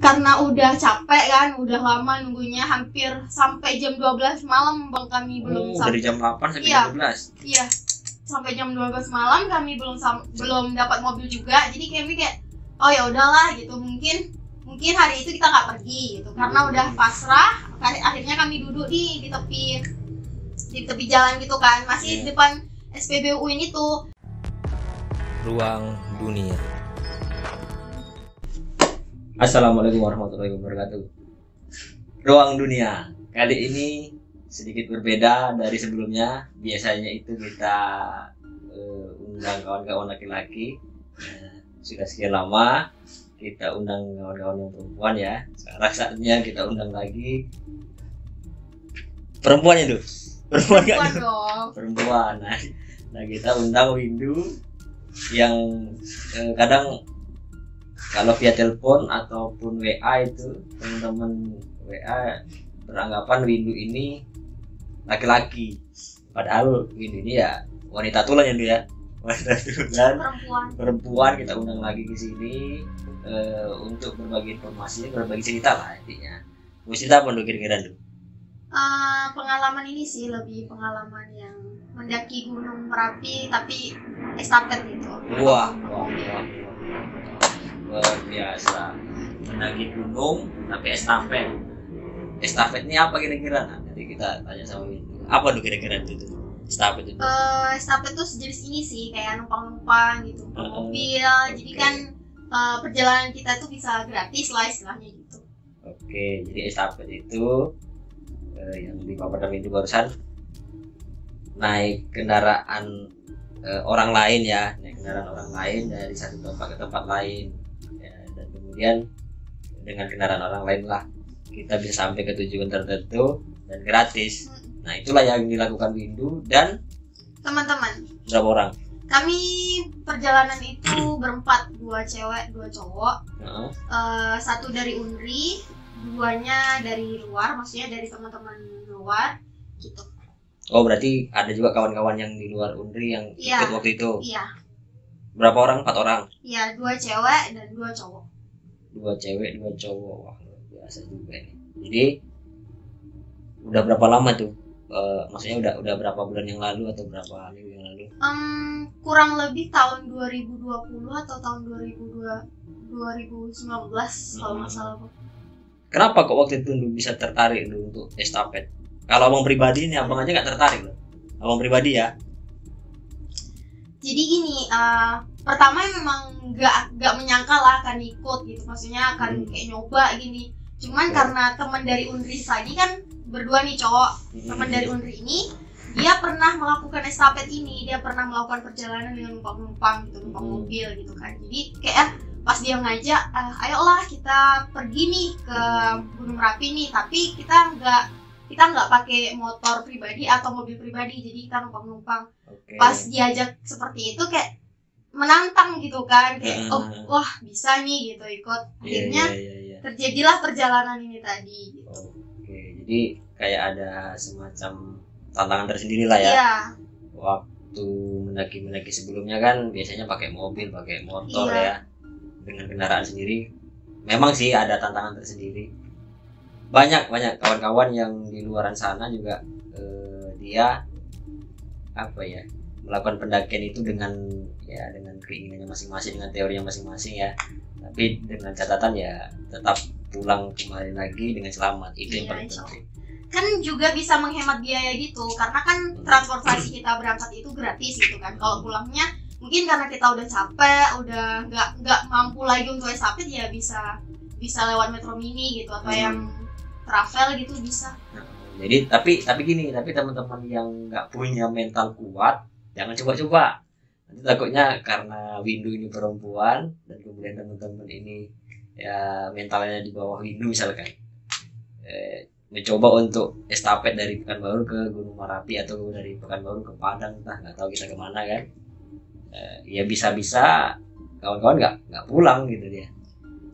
karena udah capek kan, udah lama nunggunya, hampir sampai jam 12 malam Bang kami belum dari jam 8 sampai Iya. jam 12. Iya, sampai jam 12 malam kami belum dapat mobil juga. Jadi kami kayak oh ya udahlah gitu, mungkin hari itu kita nggak pergi gitu karena udah pasrah. Akhirnya kami duduk di tepi jalan gitu kan, masih di depan SPBU ini tuh. Ruang Dunia. Assalamualaikum warahmatullahi wabarakatuh. Ruang Dunia kali ini sedikit berbeda dari sebelumnya. Biasanya itu kita undang kawan-kawan laki-laki. Sudah sekian lama kita undang kawan-kawan yang perempuan ya. Sekarang saatnya kita undang lagi perempuannya tuh. Perempuan dong. Perempuan. Nah kita undang Windu yang kadang kalau via telepon ataupun WA itu teman-teman WA beranggapan Windu ini laki-laki, padahal Windu ini ya wanita tulen ya, dia wanita tulen perempuan. Kita undang lagi ke sini untuk berbagi informasi, berbagi cerita lah intinya. Mau cerita apa kira-kira tuh? Pengalaman ini sih lebih pengalaman yang mendaki Gunung Merapi tapi estafet gitu. Wah. Luar biasa, mendaki gunung tapi estafet. Estafet ini apa kira-kira? Nah, nanti kita tanya sama Windu. Apa tuh kira-kira itu estafet itu? Estafet tuh sejenis ini sih, kayak numpang-numpang gitu, mobil. Okay. Jadi kan perjalanan kita tuh bisa gratis lah istilahnya gitu. Oke, jadi estafet itu yang dipaparkan Windu barusan naik kendaraan orang lain ya, naik kendaraan orang lain dari satu tempat ke tempat lain. Dan kemudian dengan kendaraan orang lain lah kita bisa sampai ke tujuan tertentu dan gratis. Nah itulah yang dilakukan Windu dan teman-teman. berapa orang? Kami perjalanan itu berempat, 2 cewek 2 cowok. Satu dari Unri, 2-nya dari luar, maksudnya dari teman-teman luar gitu. Oh berarti ada juga kawan-kawan yang di luar Unri yang ikut waktu itu? Iya. Berapa orang? 4 orang? Iya, 2 cewek dan 2 cowok. 2 cewek 2 cowok. Wah luar biasa juga nih. Jadi udah berapa lama tuh? Maksudnya udah berapa bulan yang lalu atau berapa minggu yang lalu? Kurang lebih tahun 2020 atau tahun 2019 kalau nggak salah. Kenapa kok waktu itu bisa tertarik untuk estafet? Kalau abang pribadi nih, abang aja nggak tertarik loh. Abang pribadi ya. Jadi gini, pertama memang nggak menyangka lah akan ikut gitu, maksudnya akan kayak nyoba gini. Cuman karena teman dari Unri tadi kan berdua nih cowok, teman dari Unri ini dia pernah melakukan estafet ini, dia pernah melakukan perjalanan dengan numpang gitu, numpang mobil gitu kan. Jadi kayak pas dia ngajak, ayolah kita pergi nih ke Gunung Merapi nih, tapi kita nggak pakai motor pribadi atau mobil pribadi, jadi kita numpang-numpang. Pas diajak seperti itu kayak menantang gitu kan, kayak wah bisa nih gitu ikut. Akhirnya terjadilah perjalanan ini tadi gitu. Jadi kayak ada semacam tantangan tersendiri lah ya. Iya. Waktu mendaki sebelumnya kan biasanya pakai mobil, pakai motor ya, dengan kendaraan sendiri. Memang sih ada tantangan tersendiri. Banyak kawan-kawan yang di luaran sana juga dia melakukan pendakian itu dengan keinginannya masing-masing, dengan teorinya masing-masing ya, tapi dengan catatan ya tetap pulang kembali lagi dengan selamat. Itu yang paling penting. Kan juga bisa menghemat biaya gitu, karena kan transportasi kita berangkat itu gratis gitu kan. Kalau pulangnya mungkin karena kita udah capek, udah nggak mampu lagi untuk estafet, ya bisa lewat Metro Mini gitu atau yang travel gitu bisa. Jadi tapi teman-teman yang nggak punya mental kuat jangan coba-coba. Nanti takutnya karena Windu ini perempuan dan kemudian teman-teman ini ya mentalnya di bawah Windu misalkan, mencoba untuk estafet dari Pekanbaru ke Gunung Merapi atau dari Pekanbaru ke Padang, nggak tahu kita kemana kan. Ya bisa-bisa kawan-kawan nggak pulang gitu dia.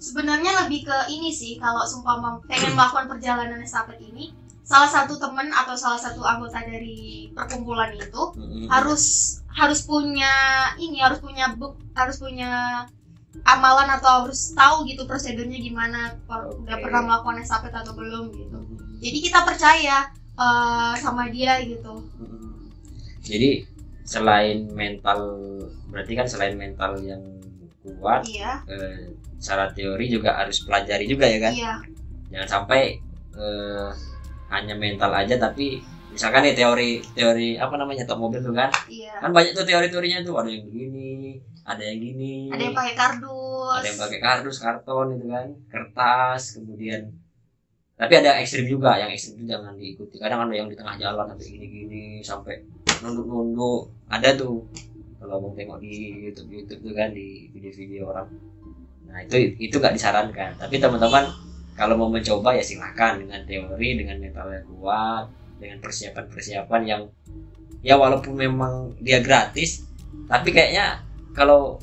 Sebenarnya lebih ke ini sih, kalau sumpah pengen melakukan perjalanan estafet ini, salah satu teman atau salah satu anggota dari perkumpulan itu harus punya amalan atau harus tahu gitu prosedurnya gimana, kalau udah Oke. pernah melakukan estafet atau belum gitu. Jadi kita percaya sama dia gitu. Jadi selain mental, berarti kan selain mental yang kuat, Iya, secara teori juga harus pelajari juga ya kan. iya, Jangan sampai hanya mental aja, tapi misalkan nih teori apa namanya top mobil tuh kan, iya. kan banyak tuh teori-teorinya tuh, ada yang begini, ada yang gini, Ada yang pakai kardus. ada yang pakai kardus, karton gitu kan, kertas, kemudian tapi ada yang ekstrim juga. Yang ekstrim itu jangan diikuti. Kadang ada yang di tengah jalan sampai gini-gini, sampai nunduk-nunduk, ada tuh kalau mau tengok di YouTube tuh kan, di video-video orang. Nah itu nggak disarankan. Tapi teman-teman kalau mau mencoba ya silakan, dengan teori, dengan mental yang kuat, dengan persiapan-persiapan yang ya walaupun memang dia gratis, tapi kayaknya kalau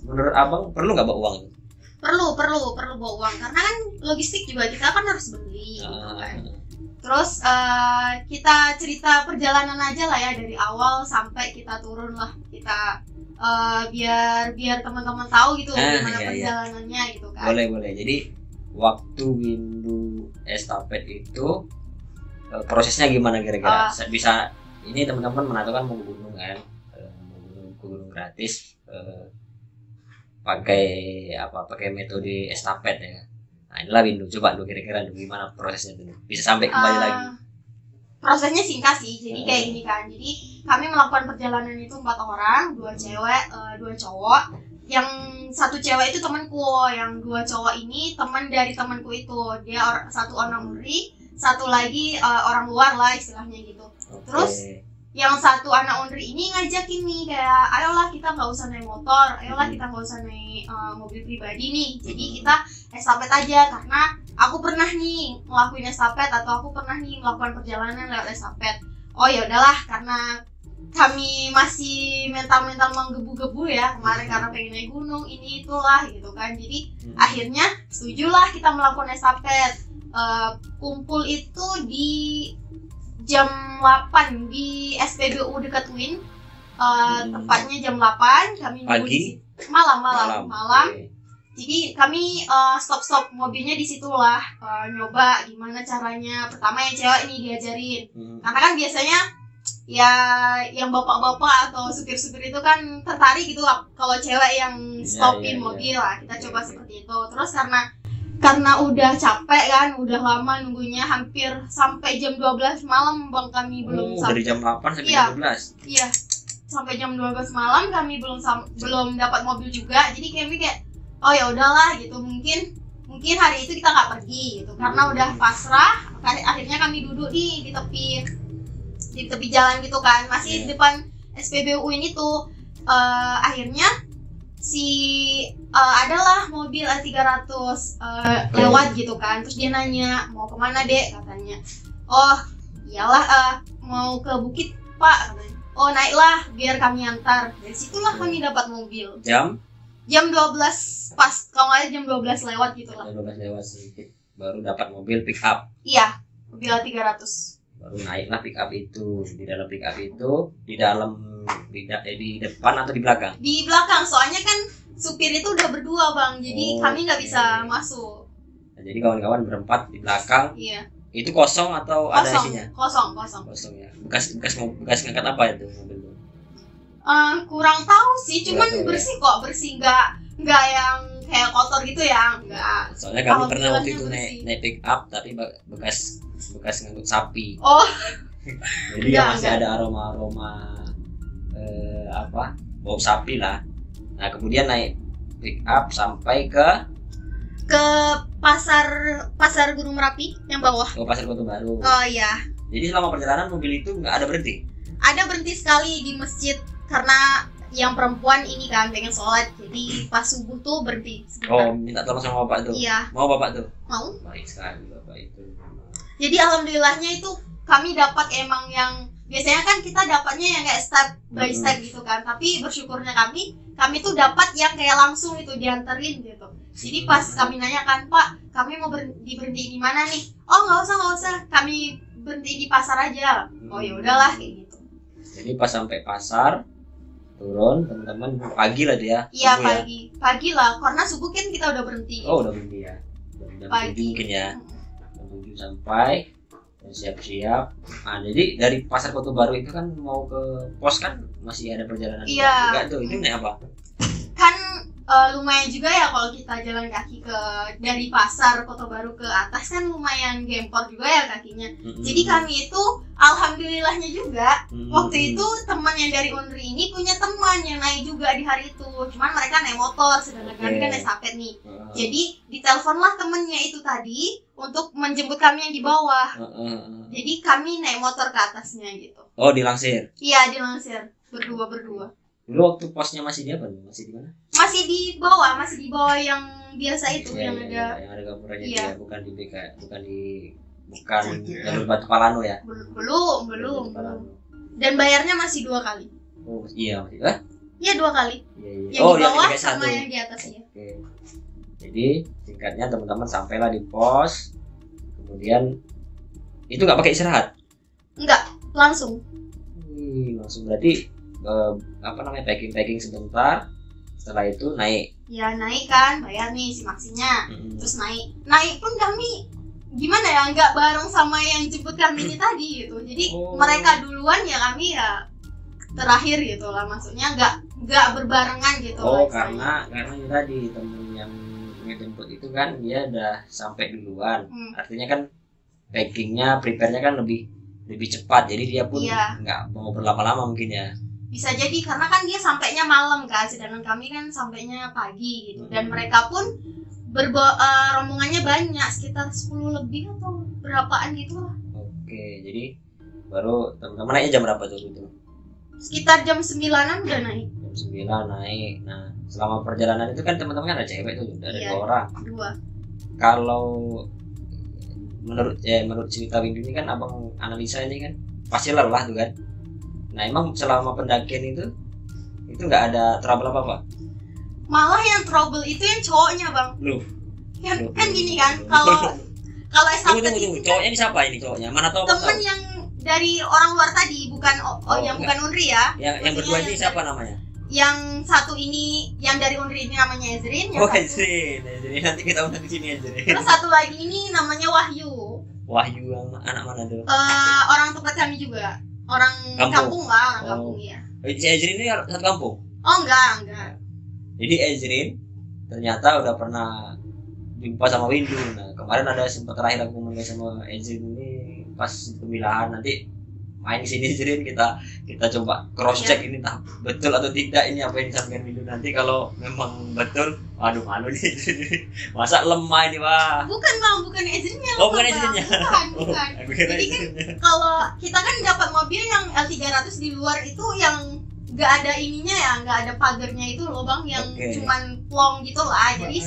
menurut abang perlu nggak bawa uang? Perlu bawa uang, karena kan logistik juga kita kan harus beli gitu kan. Terus kita cerita perjalanan aja lah ya, dari awal sampai kita turun lah, kita biar teman-teman tahu gitu gimana iya. perjalanannya gitu kan. Boleh. Jadi waktu windu estafet itu prosesnya gimana kira-kira? Bisa ini teman-teman menentukan mau ke gunung kan, mau ke gunung gratis, pakai metode estafet ya. Nah inilah windu, coba lu kira-kira gimana prosesnya tuh, bisa sampai kembali lagi. Prosesnya singkat sih, jadi kayak gini kan. Jadi kami melakukan perjalanan itu 4 orang, 2 cewek, 2 cowok. Yang 1 cewek itu temanku, yang 2 cowok ini teman dari temanku itu. Dia satu orang Unri, satu lagi orang luar lah istilahnya gitu. Oke. Terus yang 1 anak Unri ini ngajakin nih kayak, ayolah kita nggak usah naik motor, ayolah kita nggak usah naik mobil pribadi nih. Jadi kita estafet aja, karena aku pernah nih ngelakuin estafet, atau aku pernah nih melakukan perjalanan lewat estafet. Oh ya udahlah, karena kami masih mental menggebu-gebu ya kemarin karena pengen naik gunung ini itulah gitu kan. Jadi akhirnya setujulah kita melakukan estafet. Kumpul itu di jam 8 di SPBU dekat UIN. Tepatnya jam 8 kami nunggu Pagi? malam. Oke. Jadi kami stop mobilnya di situlah, nyoba gimana caranya. Pertama yang cewek ini diajarin. Karena kan biasanya ya yang bapak-bapak atau supir-supir itu kan tertarik gitu kalau cewek yang stopin mobil lah. Kita coba seperti itu. Terus karena udah capek kan, udah lama nunggunya, hampir sampai jam 12 malam bang, kami belum dari jam 8 sampai jam 12. Iya. Sampai jam 12 malam kami belum dapat mobil juga. Jadi kami kayak oh ya udahlah gitu, mungkin hari itu kita nggak pergi gitu karena udah pasrah. Akhirnya kami duduk di tepi jalan gitu kan, masih di depan SPBU ini tuh. Akhirnya adalah mobil A300 lewat gitu kan. Terus dia nanya, mau kemana dek, katanya. Oh iyalah, mau ke bukit pak, katanya. Oh naiklah biar kami antar. Dari situlah kami dapat mobil Jam 12 pas, kalau nggak jam 12 lewat gitu lah. 12 lewat sedikit baru dapat mobil pick up. Iya, mobil A300. Baru naiklah pick up itu. Di dalam pick up itu, di depan atau di belakang? Di belakang, soalnya kan supir itu udah berdua bang, jadi kami nggak bisa masuk. Nah, jadi kawan-kawan berempat di belakang. Iya. Itu kosong atau ada isinya? Kosong. Kosong ya. Bekas ngangkat apa itu mobil itu? Kurang tahu sih, cuman Kurang tahu, bersih nggak yang kayak kotor gitu ya, nggak. Soalnya kami pernah waktu itu Alhamdulillahnya naik pick up tapi bekas ngangkut sapi. Oh. Jadi masih ada aroma bau sapi lah. Nah kemudian naik pick up sampai ke pasar Gunung Merapi yang bawah. pasar Kota Baru. Oh iya. Jadi selama perjalanan mobil itu nggak ada berhenti? Ada berhenti sekali di masjid karena yang perempuan ini kan pengen sholat, jadi pas subuh tuh berhenti sebentar. Oh minta tolong sama bapak tuh? Iya. Mau bapak tuh? Mau. Baik sekali bapak itu. Jadi alhamdulillahnya itu kami dapat emang yang biasanya kan kita dapatnya yang kayak step by step gitu kan, tapi bersyukurnya kami tuh dapat yang kayak langsung itu dianterin gitu. Jadi pas kami nanya kan, Pak kami mau berhenti di mana nih? Oh nggak usah, kami berhenti di pasar aja. Oh ya udahlah kayak gitu. Jadi pas sampai pasar turun teman-teman pagi lah dia. Iya Subuh ya? pagi lah, karena subuh kan kita udah berhenti. Oh udah berhenti ya. Jam Pagi. 7 mungkin ya. Jam 7 sampai dan siap-siap. Nah jadi dari Pasar Kota Baru itu kan mau ke pos kan masih ada perjalanan Iya. juga tuh. Itu naik apa? Kan lumayan juga ya kalau kita jalan kaki dari Pasar Kota Baru ke atas kan lumayan gempor juga ya kakinya. Jadi kami itu alhamdulillahnya juga waktu itu teman yang dari Unri ini punya teman yang naik juga di hari itu. Cuman mereka naik motor sedangkan kami kan naik sapet nih. Jadi diteleponlah temennya itu tadi untuk menjemput kami yang di bawah. Jadi kami naik motor ke atasnya gitu. Oh dilansir. Iya dilansir berdua. Dulu waktu posnya masih di apa nih? Masih di mana? Masih di bawah yang biasa itu yang ada yang ada gambarannya Iya. dia, bukan jalur Batu Palano ya. belum. Batu Palano. Dan bayarnya masih 2 kali. Oh iya masih. Iya 2 kali. Iya. Yang di bawah sama yang di atasnya. Oke. Jadi singkatnya teman-teman sampailah di pos, kemudian itu nggak pakai istirahat? Enggak, langsung. Langsung berarti packing sebentar. Setelah itu naik. Ya naik kan, bayar nih si maksinya. Terus naik pun kami gimana ya, nggak bareng sama yang jemput kami ini tadi gitu. Jadi mereka duluan ya kami ya terakhir gitu lah, maksudnya nggak berbarengan gitu. Karena itu tadi temen yang ngejemput itu kan dia udah sampai duluan. Artinya kan packingnya, prepare-nya kan lebih cepat. Jadi dia pun nggak mau berlama-lama mungkin ya. Bisa jadi karena kan dia sampainya malam kan, sedangkan kami kan sampainya pagi gitu. Dan mereka pun rombongannya banyak, sekitar 10 lebih atau berapaan gitu lah. Oke, jadi baru teman-teman naiknya jam berapa tuh itu? Sekitar jam 9-an udah naik. Jam 9 naik. Nah, selama perjalanan itu kan teman-teman kan ada cewek tuh, ada 2 orang. 2. Kalau menurut cerita Windu ini kan abang analisa ini kan pasti lelah tuh kan. Nah emang selama pendakian itu nggak ada trouble apa-apa? Malah yang trouble itu yang cowoknya bang. Loh. Kan gini kan, kalau estafet tunggu. Cowoknya ini siapa ini cowoknya? Mana tahu? Temen yang dari orang luar tadi, bukan yang bukan Unri ya. Yang berdua ini siapa namanya? Yang satu ini, yang dari Unri ini namanya Ezrin. Ezrin. Nanti kita undang ke sini Ezrin. Terus satu lagi ini namanya Wahyu. Wahyu yang anak mana tuh? Orang tempat kami juga. Orang kampung lah, orang kampung ya. Si Ezrin ini satu kampung? Oh enggak. Jadi Ezrin ternyata udah pernah jumpa sama Windu. Nah kemarin ada sempat terakhir aku ngomong sama Ezrin ini pas pemilahan, nanti main ke sini Ezrin, kita coba cross check ini betul atau tidak ini apa yang disampaikan Windu. Nanti kalau memang betul, aduh malu nih masa lemah ini wah. Bukan bang, bukan Ezrinnya. Bukan Ezrinnya. Bukan. Jadi kan kalau kita kan dapat mobil yang L300 di luar itu yang nggak ada ininya ya, nggak ada pagarnya itu loh bang, yang cuman plong gitu lah. Jadi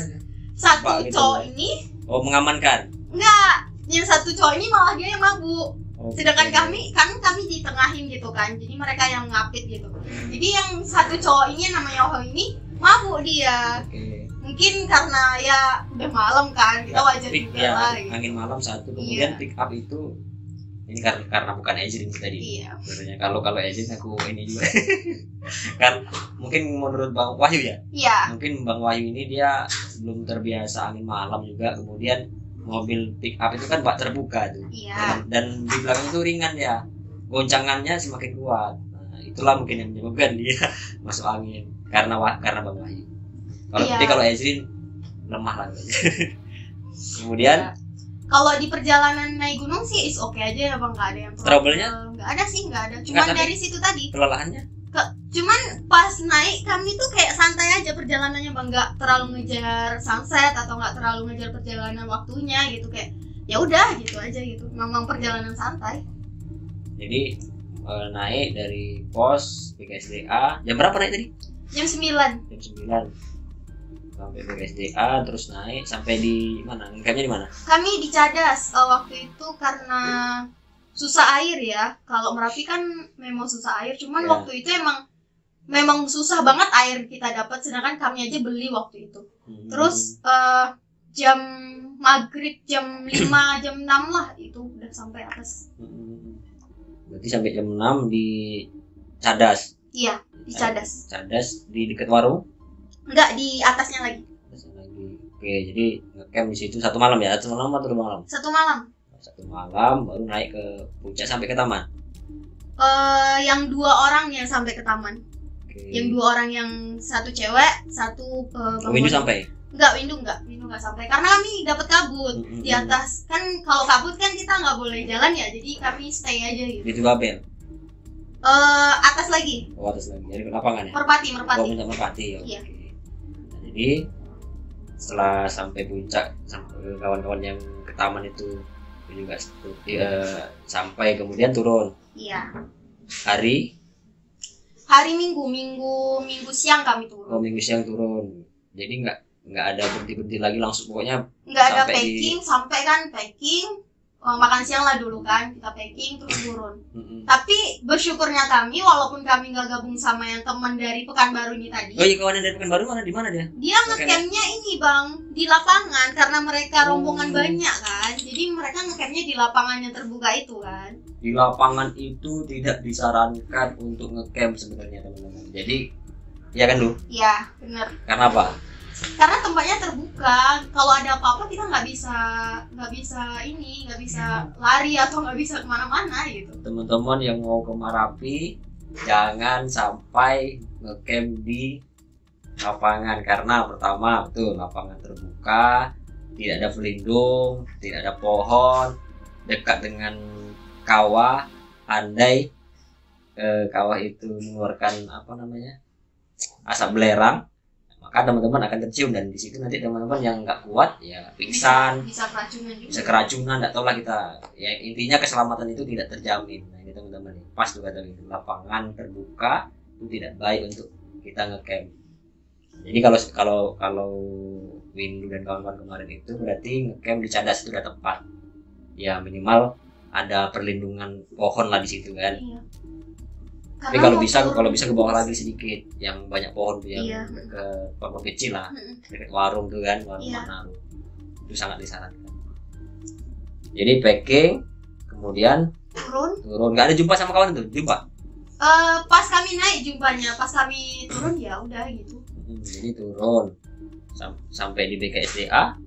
satu cowok ini mengamankan. Enggak, yang satu cowok ini malah dia yang mabuk. Sedangkan kami ditengahin gitu kan, jadi mereka yang ngapit gitu. Jadi yang satu cowok ini namanya Oh ini mabuk dia. Mungkin karena ya udah malam kan, kita wajar juga lah gitu. Angin malam satu, kemudian pick up itu ini karena bukan Ezrin tadi. Iya. Sebenarnya kalau Ezrin aku ini juga. Kan mungkin menurut Bang Wahyu ya. Iya. Mungkin Bang Wahyu ini dia belum terbiasa angin malam juga, kemudian mobil pick up itu kan bak terbuka tuh. Iya. Dan di belakang itu ringan ya. Goncangannya semakin kuat. Nah, itulah mungkin yang menyebabkan dia masuk angin karena Bang Wahyu. Kalau Ezrin lemah lah. Kemudian kalau di perjalanan naik gunung sih is oke aja ya bang, nggak ada yang trouble-nya? Nggak ada sih, nggak ada. Cuman dari situ tadi. Kelelahannya? Cuman pas naik kami tuh kayak santai aja perjalanannya bang, nggak terlalu ngejar sunset atau nggak terlalu ngejar perjalanan waktunya gitu, kayak ya udah gitu aja gitu. Memang perjalanan santai. Jadi naik dari pos BKSDA jam berapa naik tadi? Jam 9. Jam 9. Sampai BKSDA terus naik sampai di mana? Campnya di mana? Kami di Cadas waktu itu karena susah air ya. Kalau Merapi kan memang susah air, cuman waktu itu memang susah banget air kita dapat, sedangkan kami aja beli waktu itu. Terus jam maghrib jam 5 jam 6 lah itu udah sampai atas. Berarti sampai jam 6 di Cadas. Iya, di Cadas. Cadas di dekat warung. Enggak, di atasnya lagi. Oke, jadi ngecamp di situ 1 malam ya, 1 malam atau 2 malam? 1 malam. 1 malam baru naik ke puncak sampai ke taman. Yang 2 orang yang sampai ke taman. Oke. Yang 2 orang, yang 1 cewek, 1 Windu sampai. Windu enggak sampai karena kami dapat kabut di atas. Kan kalau kabut kan kita nggak boleh jalan ya, jadi kami stay aja gitu. Di Babel. Atas lagi. Oh, atas lagi. Jadi ke lapangan ya. Merpati. Oh, Merpati. Ya. Iya. Nah, jadi setelah sampai puncak, sampai kawan-kawan yang ke taman itu juga sampai kemudian turun. Iya. Hari Minggu siang kami turun. Oh, Minggu siang turun. Jadi nggak ada berhenti lagi, langsung pokoknya nggak ada packing sampai kan packing. Makan siang lah dulu kan, kita packing terus turun. Tapi bersyukurnya kami, walaupun kami nggak gabung sama yang teman dari Pekanbaru ini tadi. Oh iya, kawan yang dari Pekanbaru di mana dia? Dia ngecampnya ini bang, di lapangan karena mereka rombongan banyak kan. Jadi mereka ngecampnya di lapangan yang terbuka itu kan. Di lapangan itu tidak disarankan untuk ngecamp sebenarnya teman-teman. Jadi, ya kan Lu? Iya benar. Karena apa? Karena tempatnya terbuka, kalau ada apa-apa kita nggak bisa lari atau nggak bisa kemana-mana gitu. Teman-teman yang mau ke Marapi jangan sampai ngecamp di lapangan, karena pertama betul lapangan terbuka, tidak ada pelindung, tidak ada pohon, dekat dengan kawah. Andai kawah itu mengeluarkan asap belerang, maka teman-teman akan tercium, dan di situ nanti teman-teman yang nggak kuat ya pingsan, bisa keracunan juga. Bisa keracunan, nggak tahu lah kita. Ya intinya keselamatan itu tidak terjamin. Nah ini teman-teman, pas tuh kata itu, lapangan terbuka itu tidak baik untuk kita ngecamp. Jadi kalau Windu dan kawan-kawan kemarin itu berarti ngecamp di Cadas itu udah tepat. Ya minimal ada perlindungan pohon lah di situ kan. Iya. Tapi kalau bisa ke bawah lagi sedikit, yang banyak pohon tuh, yang ke pohon kecil lah, dekat warung tuh kan, warung Manaru. Itu sangat disarankan. Jadi packing, kemudian turun. Nggak ada jumpa sama kawan itu? Jumpa? Pas kami naik jumpanya, pas kami turun ya udah gitu. Jadi turun sampai di BKSDA.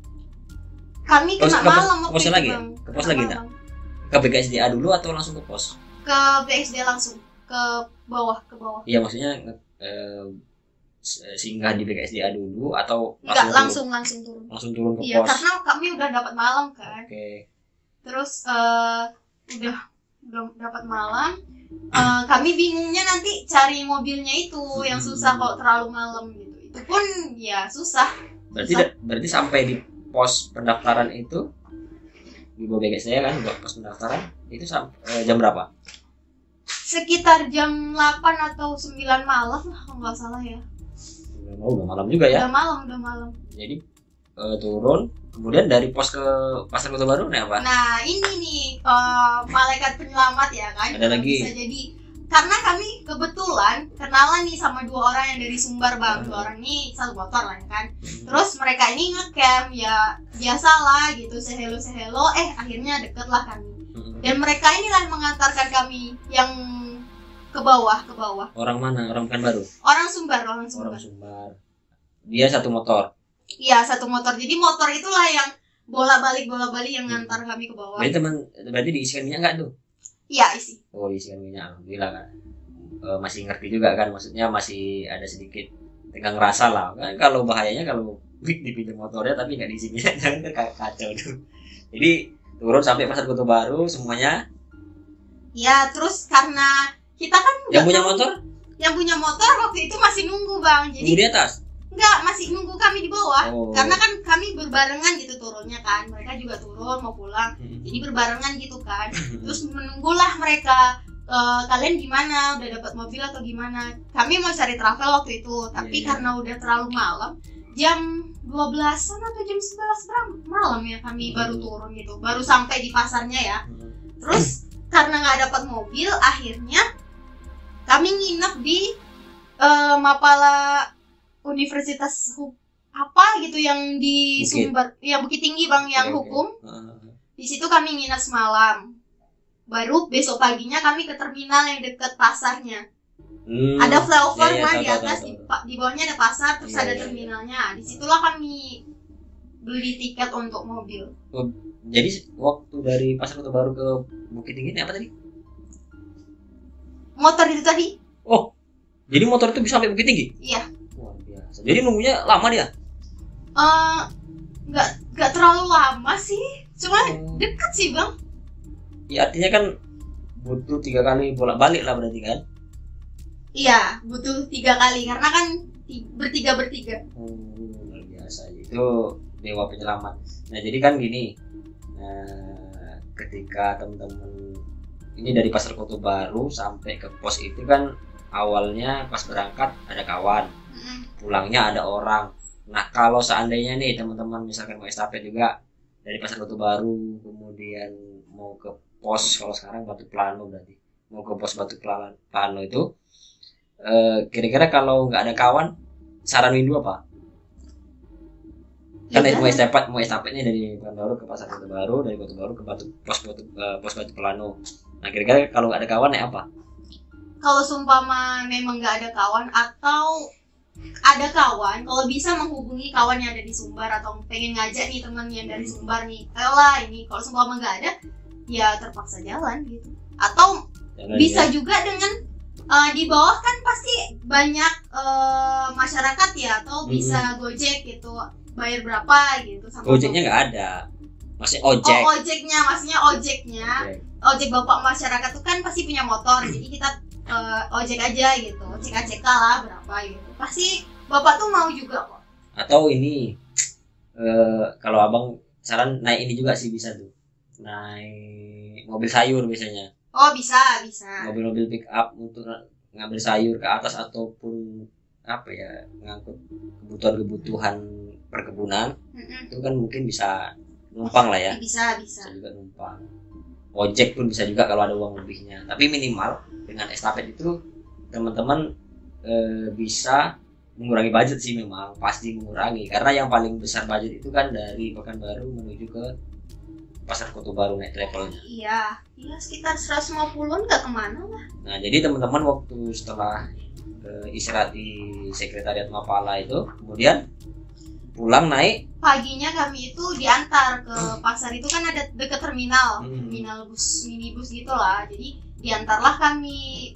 Kami kena malam ke pos lagi ya? Ke pos lagi enggak? Ke BKSDA dulu atau langsung ke pos? Ke BKSDA langsung. Ke bawah. Iya, maksudnya singgah di BKSDA dulu atau langsung turun. Langsung turun ke pos. Iya, karena kami udah dapat malam kan. Oke. Terus udah dapat malam. Kami bingungnya nanti cari mobilnya itu yang susah kalau terlalu malam gitu. Itu pun ya susah. Berarti sampai di pos pendaftaran itu di bawah BKSDA kan, buat pos pendaftaran itu jam berapa? Sekitar jam 8 atau 9 malam lah kalau nggak salah ya. Udah malam juga ya? Udah malam. Jadi turun, kemudian dari pos ke Pasar Kota Baru naik apa? Nah ini nih malaikat penyelamat ya kan. Ada lagi? Bisa jadi karena kami kebetulan kenalan nih sama 2 orang yang dari Sumbar bang. 2 orang ini satu motor lah kan. Terus mereka ini ngecamp ya biasalah gitu, sehelo akhirnya deket lah kami. Dan mereka inilah mengantarkan kami yang ke bawah. Orang mana? Orang Pekanbaru? Orang Sumbar. Dia satu motor. Iya, satu motor. Jadi motor itulah yang bolak-balik yang ngantar kami ke bawah. Berarti diisikan minyak nggak tuh? Iya, isi. Oh, diisikan minyak. Alhamdulillah kan. Masih ngerti juga kan, maksudnya masih ada sedikit tenggang rasa lah. Kan kalau bahayanya kalau dipinjam motornya tapi nggak diisi minyak, jangan kacau tuh. Jadi turun sampai Pasar Kota Baru semuanya. Ya, terus karena kita kan yang punya motor waktu itu masih nunggu bang. Jadi di atas? Enggak, masih nunggu kami di bawah. Karena kan kami berbarengan gitu turunnya kan. Mereka juga turun mau pulang. Jadi berbarengan gitu kan. Terus menunggulah mereka, kalian gimana? Udah dapat mobil atau gimana? Kami mau cari travel waktu itu, tapi karena udah terlalu malam, jam 12-an atau jam 11 malam ya kami baru turun gitu. Baru sampai di pasarnya ya. Terus karena nggak dapat mobil, akhirnya kami nginep di Mapala Universitas apa gitu yang di Sumbar, ya Bukit Tinggi bang, yang hukum. Di situ kami nginep semalam. Baru besok paginya kami ke terminal yang dekat pasarnya. Ada flyover Iya, nah tahu, di tahu, atas tahu, di bawahnya ada pasar, terus Iya, ada iya, terminalnya. Disitulah kami beli tiket untuk mobil. Jadi waktu dari Pasar Kota Baru ke Bukit Tinggi ini apa tadi? Motor itu tadi? Oh, jadi motor itu bisa sampai Bukit Tinggi? Iya. Luar biasa. Jadi nunggunya lama dia? Nggak terlalu lama sih, cuma Oh. deket sih bang. Ya artinya kan butuh 3 kali bolak-balik lah berarti kan? Iya, butuh 3 kali karena kan bertiga. Luar biasa. Itu dewa penyelamat. Nah jadi kan gini, ketika teman-teman ini dari Pasar Kota Baru sampai ke pos itu kan awalnya pas berangkat ada kawan, pulangnya ada orang. Nah kalau seandainya nih teman-teman misalkan mau estafet juga dari Pasar Kota Baru kemudian mau ke pos, kalau sekarang Batu Plano berarti mau ke pos Batu Plano itu, kira-kira kalau nggak ada kawan saran Windu apa? Kan mau estafetnya dari Pekanbaru ke Pasar Kota Baru, dari Kota Baru ke pos Batu Plano. Nah kira-kira kalau nggak ada kawan naik apa? Kalau seumpama memang nggak ada kawan atau ada kawan, kalau bisa menghubungi kawan yang ada di Sumbar atau pengen ngajak nih teman yang dari Sumbar nih, ayolah ini. Kalau seumpama nggak ada, ya terpaksa jalan gitu. Atau Jalan bisa ya. juga dengan di bawah kan pasti banyak masyarakat ya, atau bisa Gojek gitu, bayar berapa gitu. Gojeknya nggak ada, masih ojek. Oh ojeknya, maksudnya ojek bapak masyarakat tuh kan pasti punya motor, jadi kita ojek aja gitu, cek lah berapa gitu. Pasti bapak tuh mau juga kok. Atau ini kalau abang saran naik ini juga sih bisa tuh, naik mobil sayur biasanya. Oh bisa. Mobil-mobil pick up untuk ngambil sayur ke atas ataupun apa ya, ngangkut kebutuhan perkebunan. Itu kan mungkin bisa numpang lah ya. Bisa juga numpang. Ojek pun bisa juga kalau ada uang lebihnya. Tapi minimal dengan estafet itu teman-teman bisa mengurangi budget sih, memang pasti mengurangi, karena yang paling besar budget itu kan dari Pekanbaru menuju ke Pasar Kota Baru naik travelnya. Iya sekitar 150-an nggak kemana lah. Nah jadi teman-teman waktu setelah istirahat di sekretariat Mapala itu, kemudian pulang naik paginya kami itu diantar ke pasar itu kan ada dekat terminal minibus gitulah. Jadi diantarlah kami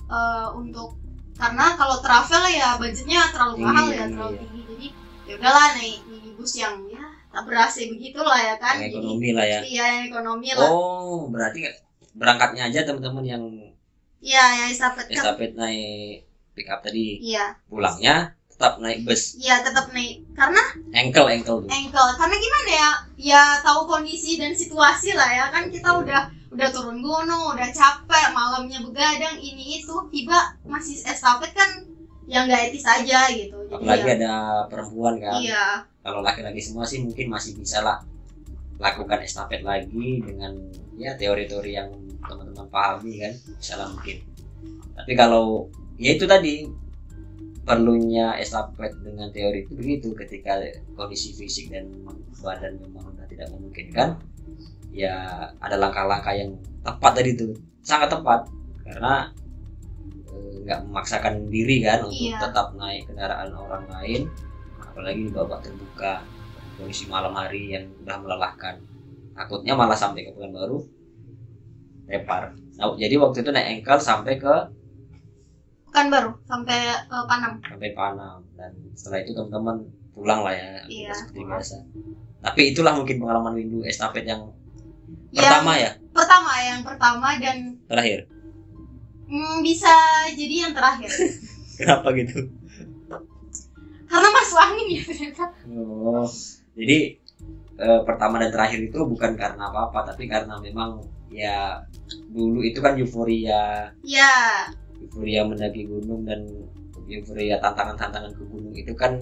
untuk, karena kalau travel ya budgetnya terlalu mahal ya, terlalu tinggi. Jadi ya udahlah naik minibus yang ya tak berasa begitulah ya kan. yang ekonomi lah ya. Iya yang ekonomi lah. Oh berarti berangkatnya aja teman-teman yang yang estafet naik pick up tadi. Iya. Pulangnya tetap naik bus. Iya tetap naik karena Engkel tuh. Karena gimana ya? Ya tahu kondisi dan situasi lah ya kan, kita udah turun gunung, udah capek, malamnya begadang ini itu, tiba masih estafet kan yang nggak etis aja gitu. Jadi apalagi ya, ada perempuan kan. Iya. Kalau laki-laki semua sih mungkin masih bisa lah lakukan estafet lagi dengan ya teori-teori yang teman-teman pahami kan, bisa lah mungkin. Tapi kalau ya itu tadi, perlunya estafet dengan teori itu begitu, ketika kondisi fisik dan badan memang sudah tidak memungkinkan, ya ada langkah-langkah yang tepat tadi itu, sangat tepat, karena nggak memaksakan diri kan untuk tetap naik kendaraan orang lain, apalagi di babak terbuka, kondisi malam hari yang udah melelahkan, takutnya malah sampai ke Pekanbaru repar. Nah, jadi waktu itu naik engkel sampai ke Pekanbaru sampai Panam. Dan setelah itu teman-teman pulang lah ya, seperti biasa. Tapi itulah mungkin pengalaman Windu estafet yang pertama ya. Yang pertama dan terakhir. Bisa jadi yang terakhir. Kenapa gitu? Karena masuk angin ya ternyata. Oh, jadi pertama dan terakhir itu bukan karena apa-apa, tapi karena memang ya dulu itu kan euforia. Iya. Euforia mendaki gunung dan euforia tantangan ke gunung itu kan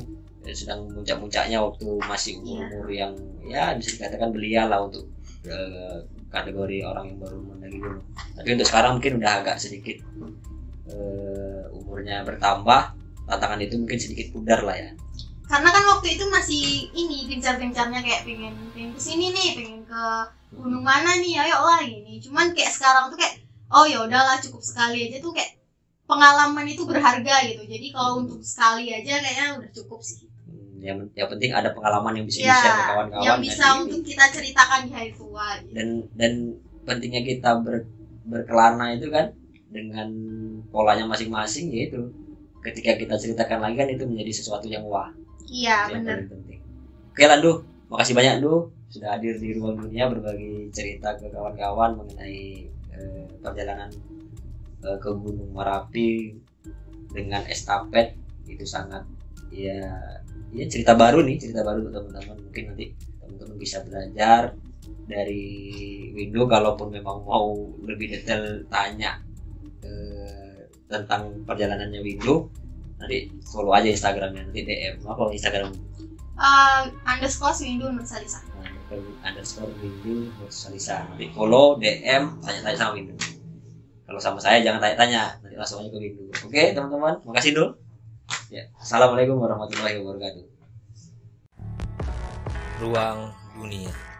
sedang muncak-muncaknya waktu masih umur yang ya bisa dikatakan belia lah untuk kategori orang yang baru mendaki gunung. Tapi untuk sekarang mungkin udah agak sedikit umurnya bertambah, tantangan itu mungkin sedikit pudar lah ya. Karena kan waktu itu masih ini gencar-gencarnya kayak pengen kesini nih, pengen ke gunung mana nih, ayo lah gini. Cuman kayak sekarang tuh kayak oh ya udahlah cukup sekali aja tuh, kayak pengalaman itu berharga gitu. Jadi kalau untuk sekali aja kayaknya udah cukup sih. Yang penting ada pengalaman yang bisa Ya, di-share ke kawan-kawan yang bisa dan untuk kita ceritakan di hari tua gitu. dan pentingnya kita berkelana itu kan dengan polanya masing-masing, yaitu ketika kita ceritakan lagi kan itu menjadi sesuatu yang wah. Iya, Itu yang benar. paling penting. Oke Landu, makasih banyak Du sudah hadir di Ruang Dunia berbagi cerita ke kawan-kawan mengenai perjalanan ke Gunung Merapi dengan estafet. Itu sangat ya cerita baru untuk teman-teman. Mungkin nanti teman-teman bisa belajar dari Windu, kalaupun memang mau lebih detail tanya tentang perjalanannya Windu, nanti follow aja Instagramnya, nanti DM apa Instagram _Windu Nursalisa. _Windu Nursalisa, nanti follow, DM, tanya-tanya sama Windu. Kalau sama saya jangan tanya-tanya, nanti langsung aja ke Windu. Oke teman-teman, makasih dulu ya. Assalamualaikum warahmatullahi wabarakatuh. Ruang Dunia.